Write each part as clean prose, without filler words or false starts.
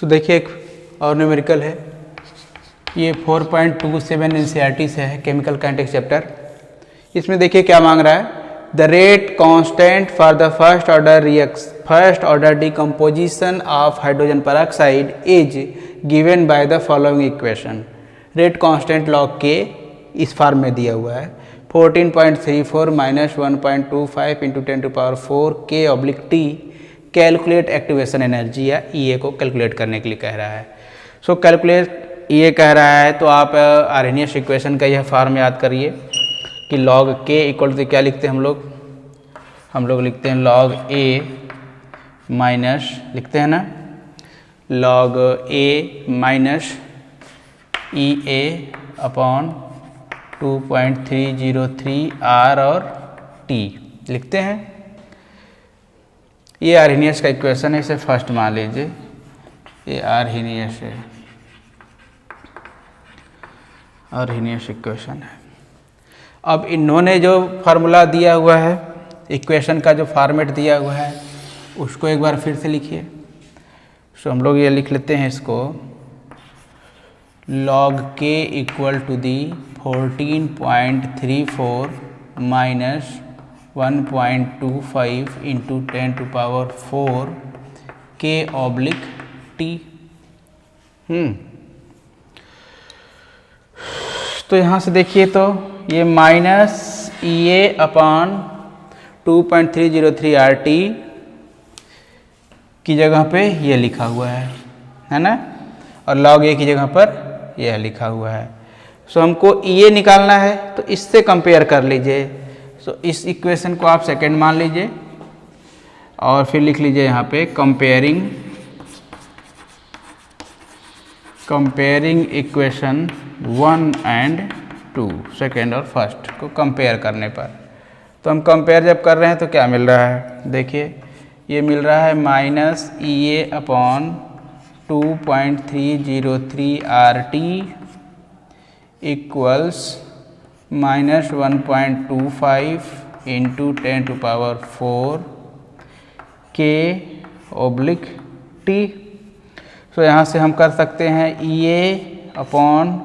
सो देखिए एक और न्यूमेरिकल है, ये 4.27 NCERT से है, केमिकल काइनेटिक्स चैप्टर। इसमें देखिए क्या मांग रहा है, the rate constant for the first order decomposition of hydrogen peroxide is given by the following equation. Rate constant log के इस फॉर्म में दिया हुआ है 14.34 minus 1.25 into 10⁴ K/T। Calculate activation energy या EA को कैलकुलेट करने के लिए कह रहा है। सो कैलकुलेट EA कह रहा है तो आप आर्हेनियस इक्वेशन का यह फॉर्म याद करिए कि लॉग K इक्वल टू क्या लिखते हैं हम लोग लिखते हैं लॉग A माइनस, लिखते हैं ना, log A minus EA upon 2.303 R और T लिखते हैं। ये आर्हेनियस का इक्वेशन है, इसे फर्स्ट मान लीजिए, ये आर्हेनियस है, आर्हेनियस इक्वेशन है। अब इन्होंने जो फार्मूला दिया हुआ है, इक्वेशन का जो फॉर्मेट दिया हुआ है, उसको एक बार फिर से लिखिए। सो हम लोग ये लिख लेते हैं इसको, log K equal to the 14.34 minus 1.25 into 10⁴ K/T। तो यहाँ से देखिए तो ये माइनस EA अपॉन 2.303 RT की जगह पे ये लिखा हुआ है ना, और log A की जगह पर यह लिखा हुआ है। सो हमको EA निकालना है तो इससे कंपेयर कर लीजिए। सो इस इक्वेशन को आप सेकंड मान लीजिए और फिर लिख लीजिए यहाँ पे कंपेयरिंग इक्वेशन 1 एंड 2, सेकेंड और फर्स्ट को कंपेयर करने पर। तो हम कंपेयर जब कर रहे हैं तो क्या मिल रहा है, देखिए ये मिल रहा है minus EA upon 2.303 RT equals minus 1.25 into 10⁴ K/T। तो यहाँ से हम कर सकते हैं EA upon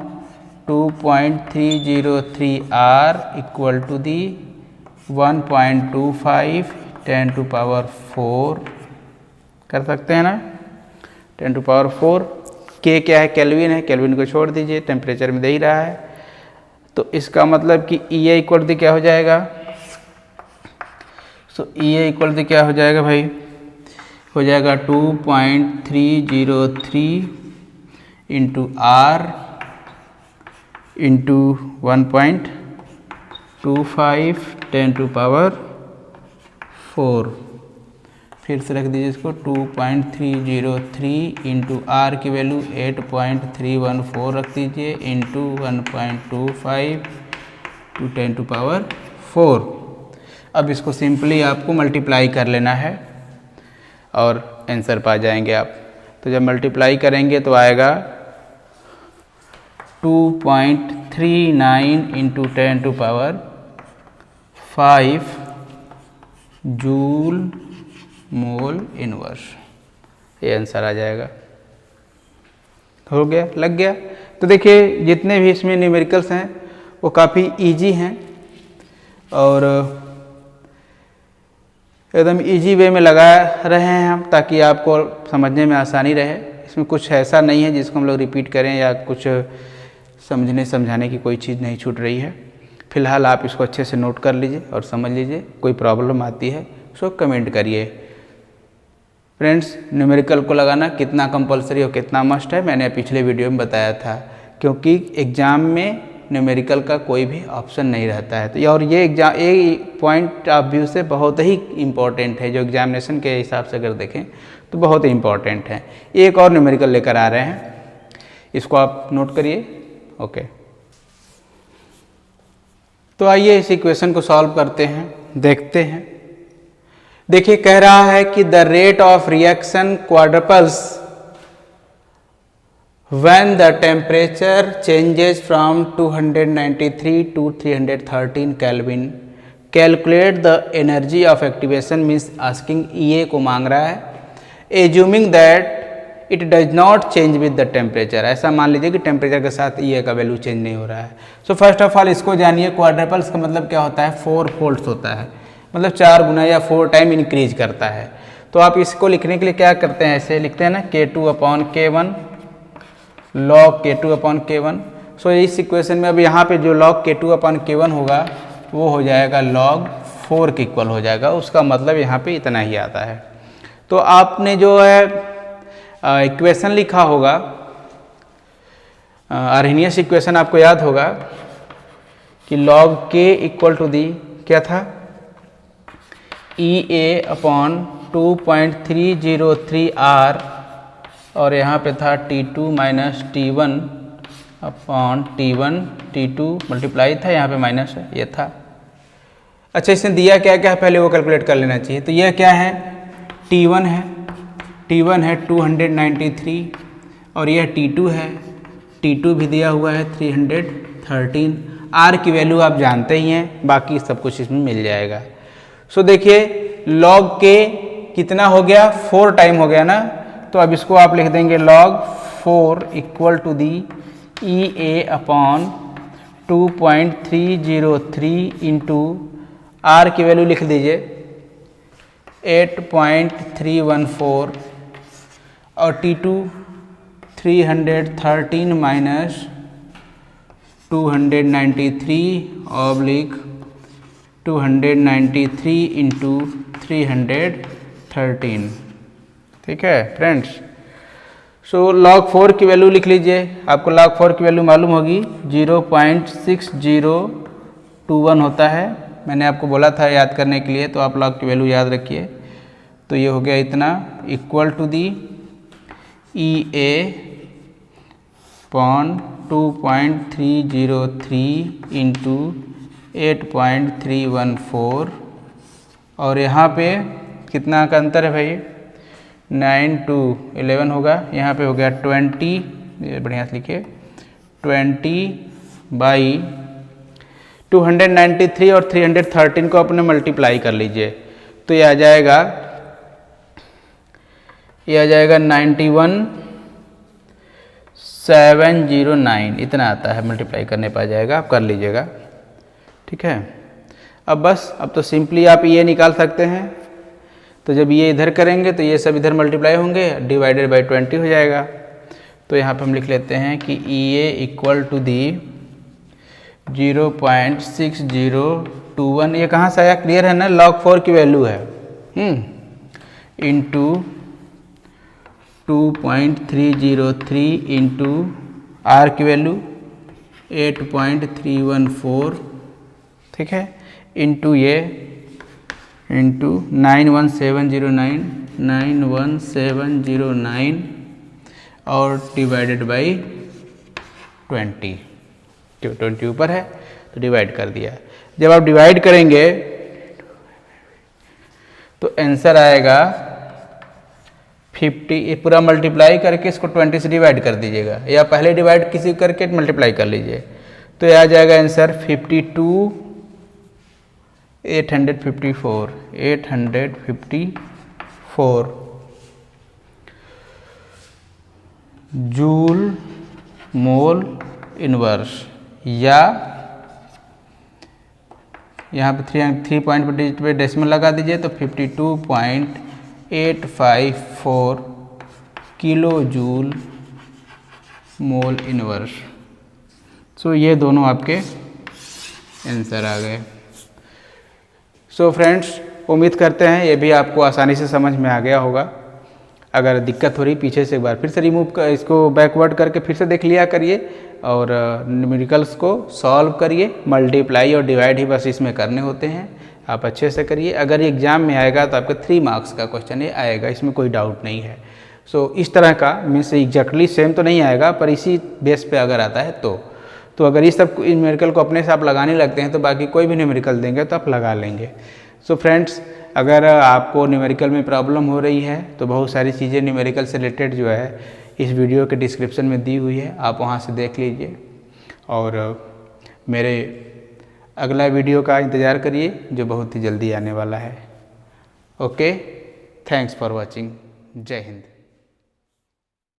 2.303 R equal to the 1.25 10⁴ कर सकते हैं ना, 10⁴। K क्या है, केल्विन है, केल्विन को छोड़ दीजिए, टेम्परेचर में दे ही रहा है। तो इसका मतलब कि EA इक्वल टू क्या हो जाएगा, सो EA इक्वल टू क्या हो जाएगा भाई, हो जाएगा 2.303 इंटू R इंटू 1.25 10⁴। फिर से रख दीजिए इसको, 2.303 इंटू R की वैल्यू 8.314 रख दीजिए इंटू 1.25 टू 10⁴। अब इसको सिंपली आपको मल्टीप्लाई कर लेना है और आंसर पा जाएंगे आप। तो जब मल्टीप्लाई करेंगे तो आएगा 2.39 इंटू 10⁵ जूल मोल इनवर्स, ये आंसर आ जाएगा। हो गया, लग गया। तो देखिए जितने भी इसमें न्यूमेरिकल्स हैं वो काफ़ी इजी हैं और एकदम इजी वे में लगा रहे हैं हम, ताकि आपको समझने में आसानी रहे। इसमें कुछ ऐसा नहीं है जिसको हम लोग रिपीट करें या कुछ समझाने की कोई चीज़ नहीं छूट रही है। फिलहाल आप इसको अच्छे से नोट कर लीजिए और समझ लीजिए। कोई प्रॉब्लम आती है सो कमेंट करिए। फ्रेंड्स, न्यूमेरिकल को लगाना कितना कंपलसरी और कितना मस्ट है मैंने पिछले वीडियो में बताया था, क्योंकि एग्ज़ाम में न्यूमेरिकल का कोई भी ऑप्शन नहीं रहता है। तो और ये एग्जाम एक पॉइंट ऑफ व्यू से बहुत ही इम्पॉर्टेंट है, जो एग्जामिनेशन के हिसाब से अगर देखें तो बहुत ही इम्पॉर्टेंट है। एक और न्यूमेरिकल लेकर आ रहे हैं, इसको आप नोट करिए। ओके, तो आइए इस इक्वेशन को सॉल्व करते हैं, देखते हैं। देखिए कह रहा है कि the rate of reaction quadruples when the temperature changes from 293 to 313 Kelvin, calculate the energy of activation, means asking EA को मांग रहा है, assuming that it does not change with the temperature. ऐसा मान लीजिए कि टेम्परेचर के साथ ई ए का वैल्यू चेंज नहीं हो रहा है। सो फर्स्ट ऑफ ऑल इसको जानिए, क्वाड्रपल्स का मतलब क्या होता है, 4 फोल्ड्स होता है, मतलब 4 गुना या 4 टाइम इंक्रीज करता है। तो आप इसको लिखने के लिए क्या करते हैं, ऐसे लिखते हैं ना, K2/K1 log K2/K1। सो इस इक्वेशन में अब यहाँ पे जो log K2/K1 होगा वो हो जाएगा log 4 के इक्वल हो जाएगा। उसका मतलब यहाँ पे इतना ही आता है। तो आपने जो है इक्वेशन लिखा होगा, आर्हेनियस इक्वेशन आपको याद होगा कि log K equal to the क्या था, EA/2.303 R, और यहाँ पे था T2 minus T1/T1 T2 multiply था, यहाँ पे माइनस है, ये था। अच्छा, इसने दिया क्या क्या है पहले वो कैलकुलेट कर लेना चाहिए। तो यह क्या है, T1 है, T1 है 293, और यह T2 है, T2 भी दिया हुआ है 313। R की वैल्यू आप जानते ही हैं, बाकी सब कुछ इसमें मिल जाएगा। सो देखिए log K कितना हो गया, 4 टाइम हो गया ना, तो अब इसको आप लिख देंगे log 4 equal to the EA/2.303 into R की वैल्यू लिख दीजिए 8.314, और T2 313 माइनस 293/293 इंटू 313। ठीक है फ्रेंड्स। सो log 4 की वैल्यू लिख लीजिए, आपको log 4 की वैल्यू मालूम होगी 0.6021 होता है। मैंने आपको बोला था याद करने के लिए, तो आप log की वैल्यू याद रखिए। तो ये हो गया इतना, equal to the EA/2.303 into 8.314, और यहाँ पे कितना का अंतर है भाई, 9 to 11 होगा, यहाँ पे हो गया 20, बढ़िया से लिखिए 20/293, और 313 को अपने मल्टीप्लाई कर लीजिए, तो ये आ जाएगा 91709, इतना आता है, मल्टीप्लाई करने पर आ जाएगा, आप कर लीजिएगा। ठीक है, अब बस, अब तो सिंपली आप ये निकाल सकते हैं। तो जब ये इधर करेंगे तो ये सब इधर मल्टीप्लाई होंगे, डिवाइडेड बाई 20 हो जाएगा। तो यहाँ पे हम लिख लेते हैं कि EA इक्वल टू दी 0.6021, ये कहाँ से आया, क्लियर है ना, log 4 की वैल्यू है, इंटू 2.303 इंटू R की वैल्यू 8.314, ठीक है, इंटू ये इंटू 91709 और डिवाइडेड बाई 20 ऊपर है तो डिवाइड कर दिया। जब आप डिवाइड करेंगे तो आंसर आएगा 50, ये पूरा मल्टीप्लाई करके इसको 20 से डिवाइड कर दीजिएगा, या पहले डिवाइड किसी करके मल्टीप्लाई कर लीजिए, तो ये आ जाएगा आंसर 854 जूल मोल इनवर्स, या यहाँ पे 3 पॉइंट पे डेसिमल लगा दीजिए तो 52.854 किलो जूल मोल इनवर्स। सो ये दोनों आपके आंसर आ गए। सो फ्रेंड्स, उम्मीद करते हैं ये भी आपको आसानी से समझ में आ गया होगा। अगर दिक्कत हो रही पीछे से एक बार फिर से रिमूव कर, इसको बैकवर्ड करके फिर से देख लिया करिए, और न्यूमेरिकल्स को सॉल्व करिए। मल्टीप्लाई और डिवाइड ही बस इसमें करने होते हैं, आप अच्छे से करिए। अगर ये एग्जाम में आएगा तो आपका 3 मार्क्स का क्वेश्चन ये आएगा, इसमें कोई डाउट नहीं है। सो इस तरह का मीन्स एग्जैक्टली सेम तो नहीं आएगा, पर इसी बेस पे अगर आता है तो अगर इस सब न्यूमेरिकल को अपने से आप लगाने लगते हैं तो बाकी कोई भी न्यूमेरिकल देंगे तो आप लगा लेंगे। सो फ्रेंड्स, अगर आपको न्यूमेरिकल में प्रॉब्लम हो रही है तो बहुत सारी चीज़ें न्यूमेरिकल से रिलेटेड जो है इस वीडियो के डिस्क्रिप्शन में दी हुई है, आप वहाँ से देख लीजिए। और मेरे अगला वीडियो का इंतज़ार करिए जो बहुत ही जल्दी आने वाला है। Okay, thanks for watching. जय हिंद।